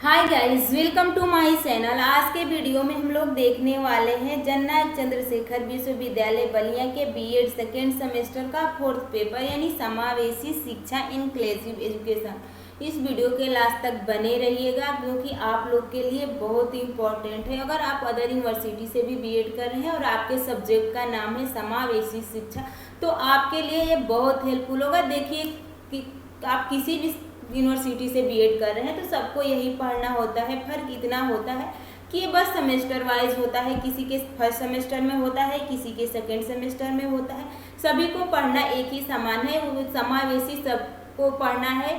Hi guys, welcome to my channel. आज के video में हम लोग देखने वाले हैं जननायक चंद्रशेखर विश्वविद्यालय बलिया के बीएड सेकेंड सेमेस्टर का फोर्थ पेपर यानी समावेशी शिक्षा इंक्लूसिव एजुकेशन। इस वीडियो के लास्ट तक बने रहिएगा क्योंकि आप लोग के लिए बहुत ही इम्पोर्टेंट है। अगर आप अदर यूनिवर्सिटी से भी बीएड कर रहे हैं और आपके सब्जेक्ट का नाम है समावेशी शिक्षा, तो आपके लिए ये बहुत हेल्पफुल होगा। देखिए कि आप किसी भी यूनिवर्सिटी से बीएड कर रहे हैं तो सबको यही पढ़ना होता है। फर्क इतना होता है कि ये बस सेमेस्टर वाइज होता है, किसी के फर्स्ट सेमेस्टर में होता है, किसी के सेकेंड सेमेस्टर में होता है। सभी को पढ़ना एक ही समान है, वो समावेशी सबको पढ़ना है।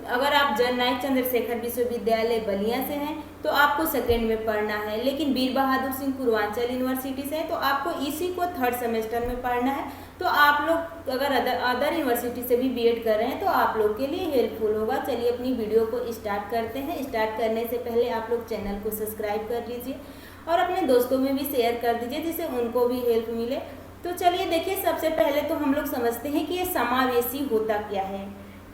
अगर आप जननायक चंद्रशेखर विश्वविद्यालय बलिया से हैं तो आपको सेकेंड में पढ़ना है, लेकिन वीर बहादुर सिंह पूर्वांचल यूनिवर्सिटी से है तो आपको इसी को थर्ड सेमेस्टर में पढ़ना है। तो आप लोग अगर अदर यूनिवर्सिटी से भी बीएड कर रहे हैं तो आप लोग के लिए हेल्पफुल होगा। चलिए अपनी वीडियो को स्टार्ट करते हैं। स्टार्ट करने से पहले आप लोग चैनल को सब्सक्राइब कर लीजिए और अपने दोस्तों में भी शेयर कर दीजिए जिससे उनको भी हेल्प मिले। तो चलिए देखिए, सबसे पहले तो हम लोग समझते हैं कि ये समावेशी होता क्या है।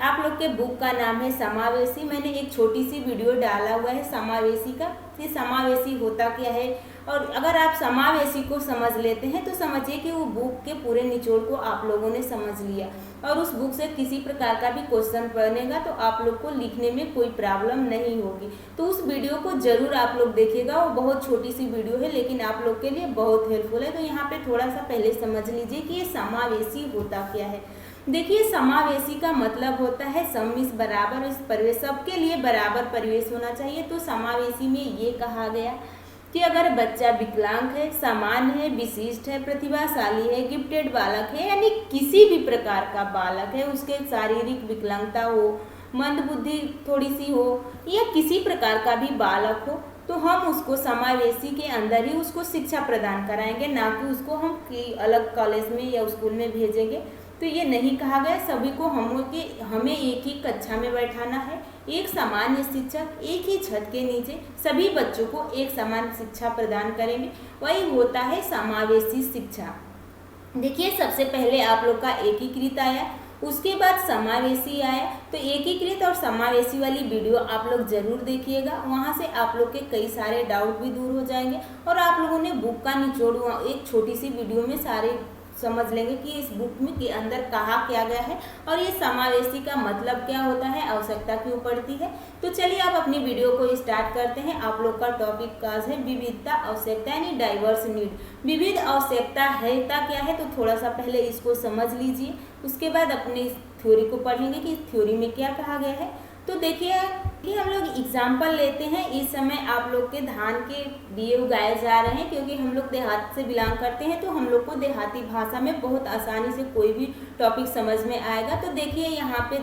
आप लोग के बुक का नाम है समावेशी। मैंने एक छोटी सी वीडियो डाला हुआ है समावेशी का, कि समावेशी होता क्या है। और अगर आप समावेशी को समझ लेते हैं तो समझिए कि वो बुक के पूरे निचोड़ को आप लोगों ने समझ लिया और उस बुक से किसी प्रकार का भी क्वेश्चन बनेगा तो आप लोग को लिखने में कोई प्रॉब्लम नहीं होगी। तो उस वीडियो को जरूर आप लोग देखिएगा। वो बहुत छोटी सी वीडियो है लेकिन आप लोग के लिए बहुत हेल्पफुल है। तो यहाँ पे थोड़ा सा पहले समझ लीजिए कि ये समावेशी होता क्या है। देखिए, समावेशी का मतलब होता है सम्मिश्र बराबर परिवेश, सबके लिए बराबर परिवेश होना चाहिए। तो समावेशी में ये कहा गया कि अगर बच्चा विकलांग है, सामान्य है, विशिष्ट है, प्रतिभाशाली है, गिफ्टेड बालक है, यानी किसी भी प्रकार का बालक है, उसके शारीरिक विकलांगता हो, मंद बुद्धि थोड़ी सी हो या किसी प्रकार का भी बालक हो, तो हम उसको समावेशी के अंदर ही उसको शिक्षा प्रदान कराएंगे, ना कि उसको हम अलग कॉलेज में या स्कूल में भेजेंगे। तो ये नहीं कहा गया, सभी को हमें एक ही कक्षा में बैठाना है, एक सामान्य शिक्षक एक ही छत के नीचे सभी बच्चों को एक समान शिक्षा प्रदान करेंगे। वही होता है समावेशी शिक्षा। देखिए, सबसे पहले आप लोग का एकीकृत आया, उसके बाद समावेशी आया। तो एकीकृत और समावेशी वाली वीडियो आप लोग जरूर देखिएगा, वहाँ से आप लोग के कई सारे डाउट भी दूर हो जाएंगे और आप लोगों ने बुक का निचोड़ एक छोटी सी वीडियो में सारे समझ लेंगे कि इस बुक में के अंदर कहा क्या गया है और ये समावेशी का मतलब क्या होता है, आवश्यकता क्यों पड़ती है। तो चलिए आप अपनी वीडियो को स्टार्ट करते हैं। आप लोग का टॉपिक का है विविधता आवश्यकता यानी डाइवर्स नीड। विविध आवश्यकता है क्या है, तो थोड़ा सा पहले इसको समझ लीजिए, उसके बाद अपनी थ्योरी को पढ़ेंगे कि इस थ्योरी में क्या कहा गया है। तो देखिए कि हम लोग एग्जाम्पल लेते हैं। इस समय आप लोग के धान के बिये उगाए जा रहे हैं, क्योंकि हम लोग देहात से बिलोंग करते हैं तो हम लोग को देहाती भाषा में बहुत आसानी से कोई भी टॉपिक समझ में आएगा। तो देखिए यहाँ पे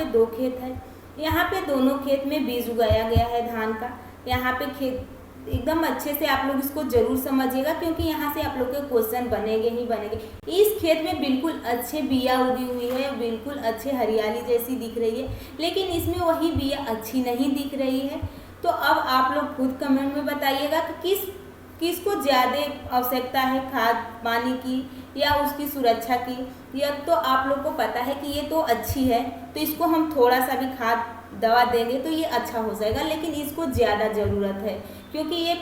दो खेत है, यहाँ पे दोनों खेत में बीज उगाया गया है धान का। यहाँ पे खेत एकदम अच्छे से आप लोग इसको जरूर समझिएगा क्योंकि यहाँ से आप लोग के क्वेश्चन बनेंगे ही बनेंगे। इस खेत में बिल्कुल अच्छे बिया उगी हुई है, बिल्कुल अच्छे हरियाली जैसी दिख रही है, लेकिन इसमें वही बिया अच्छी नहीं दिख रही है। तो अब आप लोग खुद कमेंट में बताइएगा कि किसको ज़्यादा आवश्यकता है, खाद पानी की या उसकी सुरक्षा की। या तो आप लोग को पता है कि ये तो अच्छी है तो इसको हम थोड़ा सा भी खाद दवा देंगे तो ये अच्छा हो जाएगा, लेकिन इसको ज़्यादा ज़रूरत है क्योंकि ये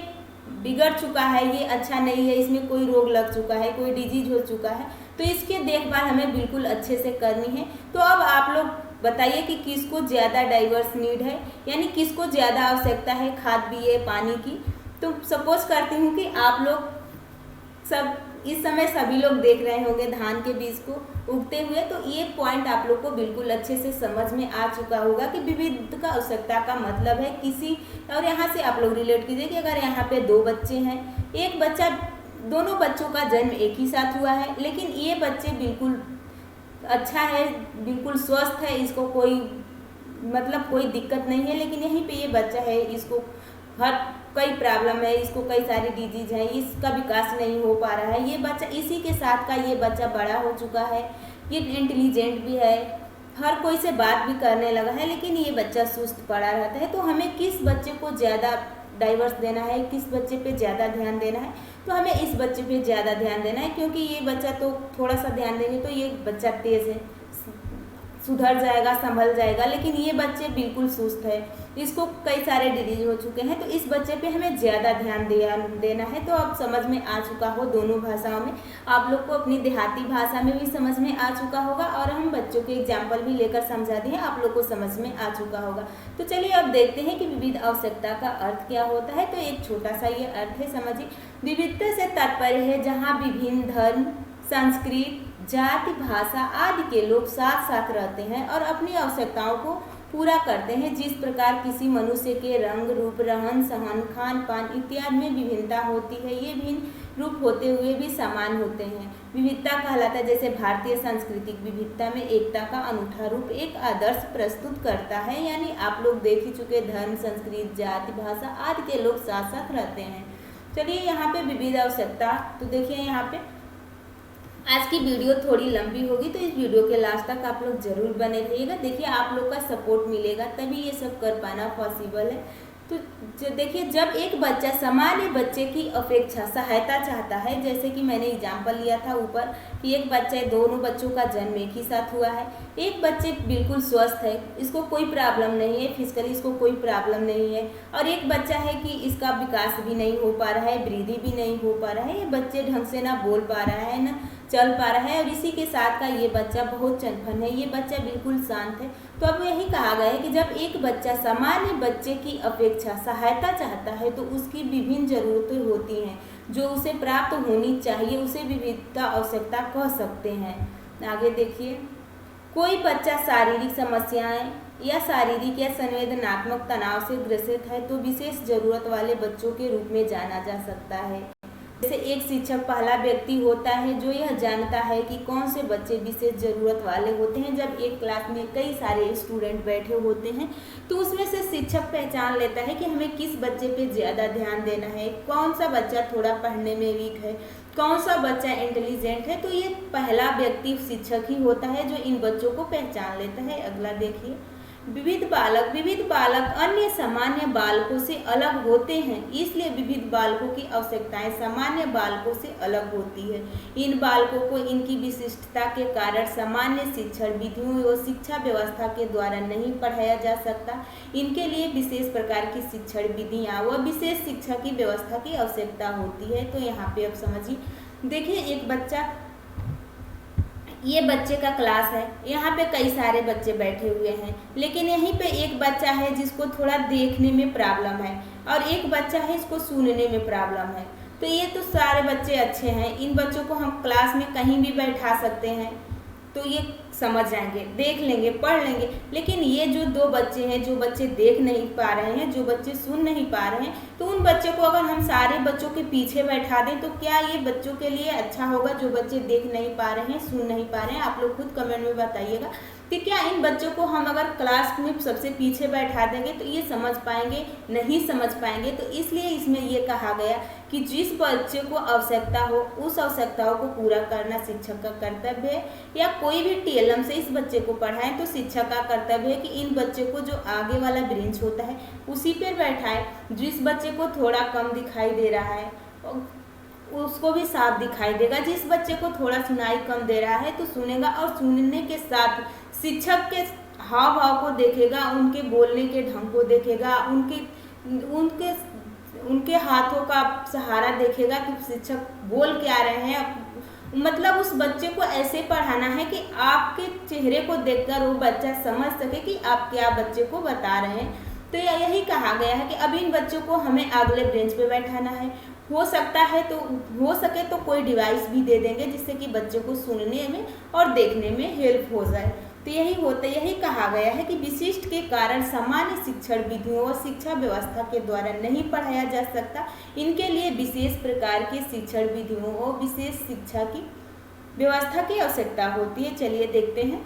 बिगड़ चुका है, ये अच्छा नहीं है, इसमें कोई रोग लग चुका है, कोई डिजीज हो चुका है, तो इसके देखभाल हमें बिल्कुल अच्छे से करनी है। तो अब आप लोग बताइए कि किसको ज़्यादा डाइवर्स नीड है, यानी किसको ज़्यादा आवश्यकता है खाद बीए पानी की। तो सपोज करती हूँ कि आप लोग सब इस समय सभी लोग देख रहे होंगे धान के बीज को उगते हुए, तो ये पॉइंट आप लोग को बिल्कुल अच्छे से समझ में आ चुका होगा कि विविध का आवश्यकता का मतलब है किसी। और यहाँ से आप लोग रिलेट कीजिए कि अगर यहाँ पे दो बच्चे हैं, एक बच्चा, दोनों बच्चों का जन्म एक ही साथ हुआ है, लेकिन ये बच्चे बिल्कुल अच्छा है, बिल्कुल स्वस्थ है, इसको कोई मतलब कोई दिक्कत नहीं है, लेकिन यहीं पे ये बच्चा है, इसको हर कई प्रॉब्लम है, इसको कई सारी डिजीज है, इसका विकास नहीं हो पा रहा है। ये बच्चा इसी के साथ का ये बच्चा बड़ा हो चुका है, ये इंटेलिजेंट भी है, हर कोई से बात भी करने लगा है, लेकिन ये बच्चा सुस्त पड़ा रहता है। तो हमें किस बच्चे को ज़्यादा डाइवर्स देना है, किस बच्चे पे ज़्यादा ध्यान देना है, तो हमें इस बच्चे पे ज़्यादा ध्यान देना है क्योंकि ये बच्चा तो थोड़ा सा ध्यान देंगे तो ये बच्चा तेज़ है, सुधर जाएगा, संभल जाएगा, लेकिन ये बच्चे बिल्कुल सुस्त है, इसको कई सारे डिजीज हो चुके हैं, तो इस बच्चे पे हमें ज़्यादा ध्यान देना है। तो अब समझ में आ चुका हो दोनों भाषाओं में, आप लोग को अपनी देहाती भाषा में भी समझ में आ चुका होगा और हम बच्चों के एग्जाम्पल भी लेकर समझा दिए, आप लोग को समझ में आ चुका होगा। तो चलिए अब देखते हैं कि विविध आवश्यकता का अर्थ क्या होता है। तो एक छोटा सा ये अर्थ है, समझिए। विविधता से तात्पर्य है जहाँ विभिन्न धर्म, संस्कृति, जाति, भाषा आदि के लोग साथ साथ रहते हैं और अपनी आवश्यकताओं को पूरा करते हैं। जिस प्रकार किसी मनुष्य के रंग, रूप, रहन सहन, खान पान इत्यादि में विभिन्नता होती है, ये भिन्न रूप होते हुए भी समान होते हैं। विविधता कहलाता है, जैसे भारतीय सांस्कृतिक विविधता में एकता का अनूठा रूप एक आदर्श प्रस्तुत करता है। यानी आप लोग देख ही चुके, धर्म, संस्कृति, जाति, भाषा आदि के लोग साथ साथ रहते हैं। चलिए यहाँ पे विविध आवश्यकता, तो देखिए यहाँ पे आज की वीडियो थोड़ी लंबी होगी, तो इस वीडियो के लास्ट तक आप लोग जरूर बने रहिएगा। देखिए आप लोग का सपोर्ट मिलेगा तभी ये सब कर पाना पॉसिबल है। तो देखिए, जब एक बच्चा सामान्य बच्चे की अपेक्षा सहायता चाहता है, जैसे कि मैंने एग्जाम्पल लिया था ऊपर कि एक बच्चे, दोनों बच्चों का जन्म एक ही साथ हुआ है, एक बच्चे बिल्कुल स्वस्थ है, इसको कोई प्रॉब्लम नहीं है, फिजिकली इसको कोई प्रॉब्लम नहीं है, और एक बच्चा है कि इसका विकास भी नहीं हो पा रहा है, वृद्धि भी नहीं हो पा रहा है, ये बच्चे ढंग से ना बोल पा रहा है ना चल पा रहा है, और इसी के साथ का ये बच्चा बहुत चनफन है, ये बच्चा बिल्कुल शांत है। तो अब यही कहा गया है कि जब एक बच्चा सामान्य बच्चे की अपेक्षा सहायता चाहता है तो उसकी विभिन्न जरूरतें होती हैं जो उसे प्राप्त होनी चाहिए, उसे विविधता आवश्यकता कह सकते हैं। आगे देखिए, कोई बच्चा शारीरिक समस्याएं या शारीरिक या संवेदनात्मक तनाव से ग्रसित है तो विशेष जरूरत वाले बच्चों के रूप में जाना जा सकता है। जैसे एक शिक्षक पहला व्यक्ति होता है जो यह जानता है कि कौन से बच्चे विशेष ज़रूरत वाले होते हैं। जब एक क्लास में कई सारे स्टूडेंट बैठे होते हैं तो उसमें से शिक्षक पहचान लेता है कि हमें किस बच्चे पे ज़्यादा ध्यान देना है, कौन सा बच्चा थोड़ा पढ़ने में वीक है, कौन सा बच्चा इंटेलिजेंट है। तो ये पहला व्यक्ति शिक्षक ही होता है जो इन बच्चों को पहचान लेता है। अगला देखिए, विविध बालक अन्य सामान्य बालकों से अलग होते हैं, इसलिए विविध बालकों की आवश्यकताएं सामान्य बालकों से अलग होती है। इन बालकों को इनकी विशिष्टता के कारण सामान्य शिक्षण विधियों व शिक्षा व्यवस्था के द्वारा नहीं पढ़ाया जा सकता। इनके लिए विशेष प्रकार की शिक्षण विधियाँ व विशेष शिक्षा की व्यवस्था की आवश्यकता होती है। तो यहाँ पे अब समझिए, देखिए एक बच्चा, ये बच्चे का क्लास है, यहाँ पे कई सारे बच्चे बैठे हुए हैं, लेकिन यहीं पे एक बच्चा है जिसको थोड़ा देखने में प्रॉब्लम है और एक बच्चा है इसको सुनने में प्रॉब्लम है। तो ये तो सारे बच्चे अच्छे हैं, इन बच्चों को हम क्लास में कहीं भी बैठा सकते हैं तो ये समझ जाएंगे, देख लेंगे, पढ़ लेंगे। लेकिन ये जो दो बच्चे हैं, जो बच्चे देख नहीं पा रहे हैं, जो बच्चे सुन नहीं पा रहे हैं, तो उन बच्चों को अगर हम सारे बच्चों के पीछे बैठा दें तो क्या ये बच्चों के लिए अच्छा होगा? जो बच्चे देख नहीं पा रहे हैं, सुन नहीं पा रहे हैं, आप लोग खुद कमेंट में बताइएगा कि क्या इन बच्चों को हम अगर क्लास में सबसे पीछे बैठा देंगे तो ये समझ पाएंगे? नहीं समझ पाएंगे। तो इसलिए इसमें ये कहा गया कि जिस बच्चे को आवश्यकता हो उस आवश्यकताओं को पूरा करना शिक्षक का कर्तव्य है। या कोई भी टीएलएम से इस बच्चे को पढ़ाएं तो शिक्षक का कर्तव्य है कि इन बच्चे को जो आगे वाला बेंच होता है उसी पर बैठाएं। जिस बच्चे को थोड़ा कम दिखाई दे रहा है उसको भी साफ दिखाई देगा, जिस बच्चे को थोड़ा सुनाई कम दे रहा है तो सुनेगा, और सुनने के साथ शिक्षक के हाव भाव को देखेगा, उनके बोलने के ढंग को देखेगा, उनके हाथों का सहारा देखेगा कि शिक्षक बोल क्या रहे हैं। मतलब उस बच्चे को ऐसे पढ़ाना है कि आपके चेहरे को देखकर वो बच्चा समझ सके कि आप क्या बच्चे को बता रहे हैं। तो यही कहा गया है कि अब इन बच्चों को हमें अगले बेंच पे बैठाना है। हो सकता है तो हो सके तो कोई डिवाइस भी दे देंगे जिससे कि बच्चों को सुनने में और देखने में हेल्प हो जाए। तो यही कहा गया है कि विशिष्ट के कारण सामान्य शिक्षण विधियों और शिक्षा व्यवस्था के द्वारा नहीं पढ़ाया जा सकता। इनके लिए विशेष प्रकार के शिक्षण विधियों और विशेष शिक्षा की व्यवस्था की आवश्यकता होती है। चलिए देखते हैं,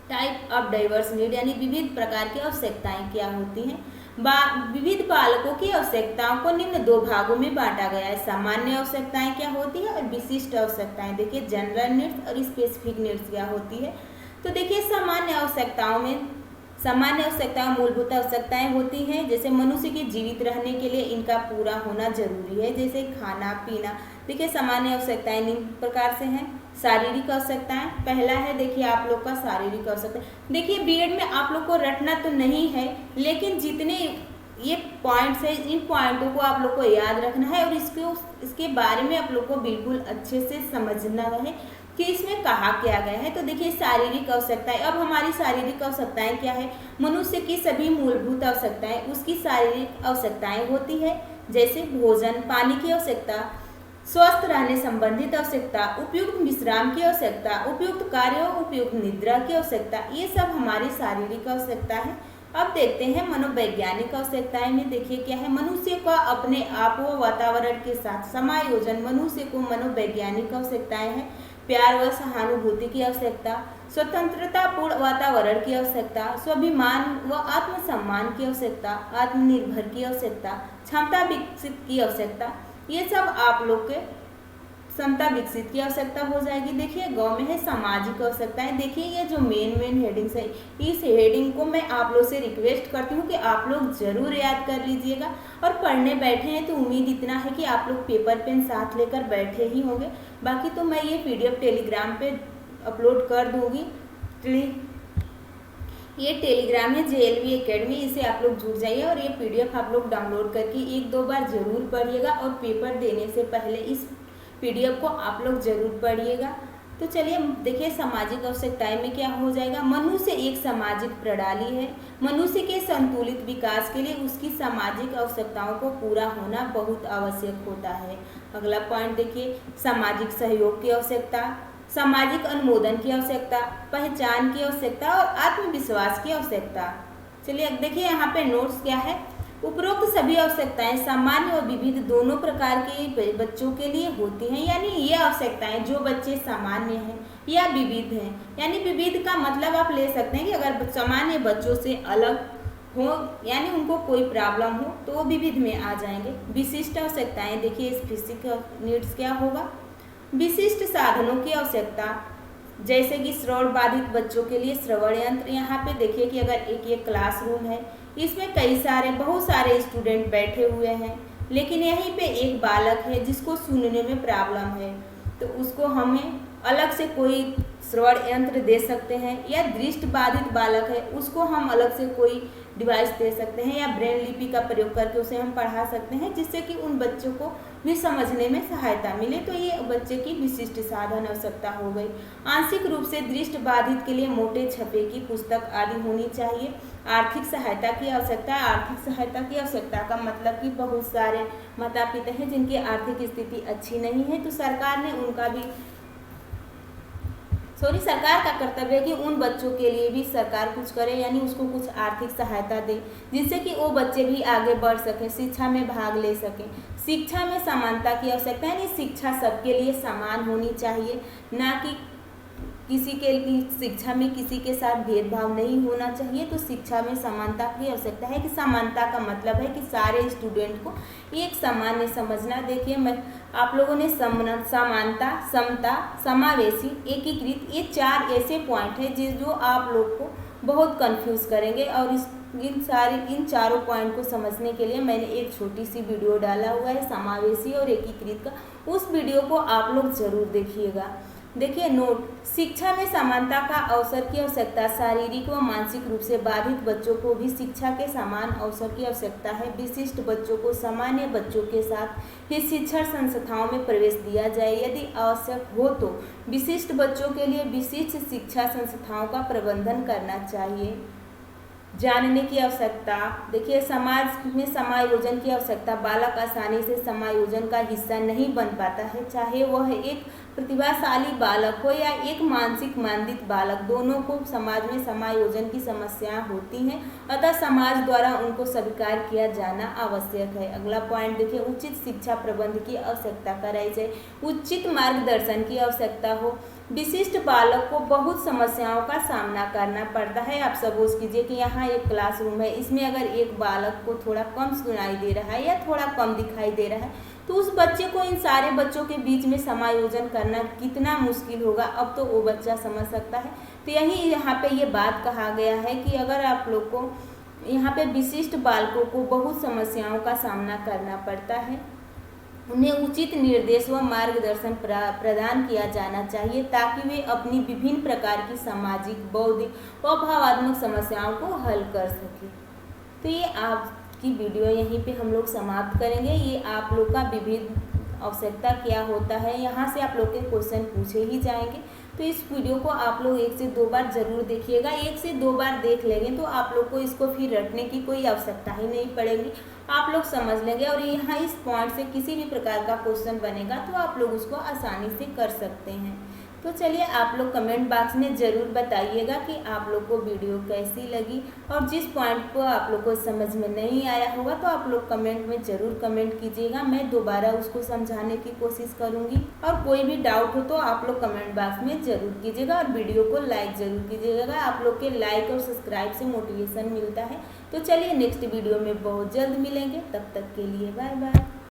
टाइप ऑफ डाइवर्स नीड यानी विविध प्रकार की आवश्यकताएं क्या होती हैं। विविध बालकों की आवश्यकताओं को निम्न दो भागों में बांटा गया है। सामान्य आवश्यकताएं क्या होती है और विशिष्ट आवश्यकताएं। देखिए जनरल नीड्स और स्पेसिफिक नीड्स क्या होती है। तो देखिए सामान्य आवश्यकताओं में सामान्य आवश्यकताएं मूलभूत आवश्यकताएं होती हैं, जैसे मनुष्य के जीवित रहने के लिए इनका पूरा होना जरूरी है, जैसे खाना पीना। देखिए सामान्य आवश्यकताएं निम्न प्रकार से हैं। शारीरिक आवश्यकताएं, पहला है देखिए आप लोग का शारीरिक आवश्यकता। देखिए बीएड में आप लोग को रटना तो नहीं है, लेकिन जितने ये पॉइंट्स है इन पॉइंटों को आप लोग को याद रखना है और इसके बारे में आप लोग को बिल्कुल अच्छे से समझना है कि इसमें कहा क्या गया है। तो देखिए शारीरिक आवश्यकताएं, अब हमारी शारीरिक आवश्यकताएं क्या है, मनुष्य की सभी मूलभूत आवश्यकताएं उसकी शारीरिक आवश्यकताएं होती है, जैसे भोजन, पानी की आवश्यकता, स्वस्थ रहने संबंधित आवश्यकता, उपयुक्त विश्राम की आवश्यकता, उपयुक्त कार्य और उपयुक्त निद्रा की आवश्यकता, ये सब हमारी शारीरिक आवश्यकता है। अब देखते हैं मनोवैज्ञानिक आवश्यकताएं में। देखिए क्या है, मनुष्य का अपने आप व वातावरण के साथ समायोजन मनुष्य को मनोवैज्ञानिक आवश्यकताएं हैं। प्यार व सहानुभूति की आवश्यकता, स्वतंत्रतापूर्ण वातावरण की आवश्यकता, स्वाभिमान व आत्मसम्मान की आवश्यकता, आत्मनिर्भर की आवश्यकता, क्षमता विकसित की आवश्यकता, ये सब आप लोग के क्षमता विकसित की आवश्यकता हो जाएगी। देखिए गांव में है सामाजिक आवश्यकताएं। देखिए ये जो मेन हेडिंग्स है, इस हेडिंग को मैं आप लोग से रिक्वेस्ट करती हूँ कि आप लोग जरूर याद कर लीजिएगा। और पढ़ने बैठे हैं तो उम्मीद इतना है कि आप लोग पेपर पेन साथ लेकर बैठे ही होंगे। बाकी तो मैं ये PDF टेलीग्राम पे अपलोड कर दूंगी। ये टेलीग्राम है JLV एकेडमी, इसे आप लोग जुड़ जाइए और ये PDF आप लोग डाउनलोड करके 1-2 बार जरूर पढ़िएगा और पेपर देने से पहले इस PDF को आप लोग जरूर पढ़िएगा। तो चलिए देखिए सामाजिक आवश्यकताएं में क्या हो जाएगा। मनुष्य एक सामाजिक प्रणाली है। मनुष्य के संतुलित विकास के लिए उसकी सामाजिक आवश्यकताओं को पूरा होना बहुत आवश्यक होता है। अगला पॉइंट देखिए, सामाजिक सहयोग की आवश्यकता, सामाजिक अनुमोदन की आवश्यकता, पहचान की आवश्यकता और आत्मविश्वास की आवश्यकता। चलिए देखिए यहाँ पे नोट्स क्या है। उपरोक्त सभी आवश्यकताएं सामान्य और विविध दोनों प्रकार के बच्चों के लिए होती हैं। यानी ये आवश्यकताएं जो बच्चे सामान्य हैं या विविध हैं, यानी विविध का मतलब आप ले सकते हैं कि अगर सामान्य बच्चों से अलग हो यानी उनको कोई प्रॉब्लम हो तो वो विविध में आ जाएंगे। विशिष्ट आवश्यकताएं, देखिए स्पेसिफिक नीड्स क्या होगा। विशिष्ट साधनों की आवश्यकता, जैसे कि श्रवण बाधित बच्चों के लिए श्रवण यंत्र। यहाँ पे देखिए कि अगर एक ये क्लासरूम है, इसमें बहुत सारे स्टूडेंट बैठे हुए हैं, लेकिन यहीं पे एक बालक है जिसको सुनने में प्रॉब्लम है, तो उसको हमें अलग से कोई श्रवण यंत्र दे सकते हैं। या दृष्टि बाधित बालक है, उसको हम अलग से कोई डिवाइस दे सकते हैं या ब्रेन लिपि का प्रयोग करके उसे हम पढ़ा सकते हैं, जिससे कि उन बच्चों को भी समझने में सहायता मिले। तो ये बच्चे की विशिष्ट साधन आवश्यकता हो गई। आंशिक रूप से दृष्टि बाधित के लिए मोटे छपे की पुस्तक आदि होनी चाहिए। आर्थिक सहायता की आवश्यकता। आर्थिक सहायता की आवश्यकता का मतलब कि बहुत सारे माता पिता हैं जिनकी आर्थिक स्थिति अच्छी नहीं है, तो सरकार ने उनका भी सरकार का कर्तव्य है कि उन बच्चों के लिए भी सरकार कुछ करे, यानी उसको कुछ आर्थिक सहायता दे, जिससे कि वो बच्चे भी आगे बढ़ सकें, शिक्षा में भाग ले सकें। शिक्षा में समानता की आवश्यकता है, यानी शिक्षा सबके लिए समान होनी चाहिए, ना कि किसी के शिक्षा में किसी के साथ भेदभाव नहीं होना चाहिए। तो शिक्षा में समानता की आवश्यकता है कि समानता का मतलब है कि सारे स्टूडेंट को एक सामान्य समझना। देखिए मैं आप लोगों ने समानता, समता, समावेशी, एकीकृत, ये 4 ऐसे पॉइंट हैं जो आप लोग को बहुत कंफ्यूज करेंगे। और इन चारों पॉइंट को समझने के लिए मैंने एक छोटी सी वीडियो डाला हुआ है समावेशी और एकीकृत का, उस वीडियो को आप लोग जरूर देखिएगा। देखिए नोट, शिक्षा में समानता का अवसर की आवश्यकता। शारीरिक व मानसिक रूप से बाधित बच्चों को भी शिक्षा के समान अवसर की आवश्यकता है। विशिष्ट बच्चों को सामान्य बच्चों के साथ ही शिक्षण संस्थाओं में प्रवेश दिया जाए। यदि आवश्यक हो तो विशिष्ट बच्चों के लिए विशिष्ट शिक्षा संस्थाओं का प्रबंधन करना चाहिए। जानने की आवश्यकता, देखिए समाज में समायोजन की आवश्यकता। बालक आसानी से समायोजन का हिस्सा नहीं बन पाता है, चाहे वह एक प्रतिभाशाली बालक हो या एक मानसिक मंदित बालक, दोनों को समाज में समायोजन की समस्याएं होती हैं, अतः समाज द्वारा उनको स्वीकार किया जाना आवश्यक है। अगला पॉइंट देखिए, उचित शिक्षा प्रबंध की आवश्यकता कराई जाए, उचित मार्गदर्शन की आवश्यकता हो। विशिष्ट बालक को बहुत समस्याओं का सामना करना पड़ता है। आप सपोज कीजिए कि यहाँ एक क्लासरूम है, इसमें अगर एक बालक को थोड़ा कम सुनाई दे रहा है या थोड़ा कम दिखाई दे रहा है, तो उस बच्चे को इन सारे बच्चों के बीच में समायोजन करना कितना मुश्किल होगा, अब तो वो बच्चा समझ सकता है। तो यही यहाँ पे ये बात कहा गया है कि अगर आप लोग को यहाँ पे विशिष्ट बालकों को बहुत समस्याओं का सामना करना पड़ता है, उन्हें उचित निर्देश व मार्गदर्शन प्रदान किया जाना चाहिए ताकि वे अपनी विभिन्न प्रकार की सामाजिक, बौद्धिक व भावात्मक समस्याओं को हल कर सकें। तो ये आपकी वीडियो यहीं पे हम लोग समाप्त करेंगे। ये आप लोग का विविध आवश्यकता क्या होता है, यहाँ से आप लोग के क्वेश्चन पूछे ही जाएंगे। तो इस वीडियो को आप लोग 1 से 2 बार जरूर देखिएगा। 1 से 2 बार देख लेंगे तो आप लोग को इसको फिर रटने की कोई आवश्यकता ही नहीं पड़ेगी, आप लोग समझ लेंगे। और यहाँ इस पॉइंट से किसी भी प्रकार का क्वेश्चन बनेगा तो आप लोग उसको आसानी से कर सकते हैं। तो चलिए आप लोग कमेंट बॉक्स में ज़रूर बताइएगा कि आप लोग को वीडियो कैसी लगी, और जिस पॉइंट को आप लोग को समझ में नहीं आया होगा तो आप लोग कमेंट में ज़रूर कमेंट कीजिएगा, मैं दोबारा उसको समझाने की कोशिश करूँगी। और कोई भी डाउट हो तो आप लोग कमेंट बॉक्स में ज़रूर कीजिएगा और वीडियो को लाइक ज़रूर कीजिएगा। आप लोग के लाइक और सब्सक्राइब से मोटिवेशन मिलता है। तो चलिए नेक्स्ट वीडियो में बहुत जल्द मिलेंगे, तब तक के लिए बाय बाय।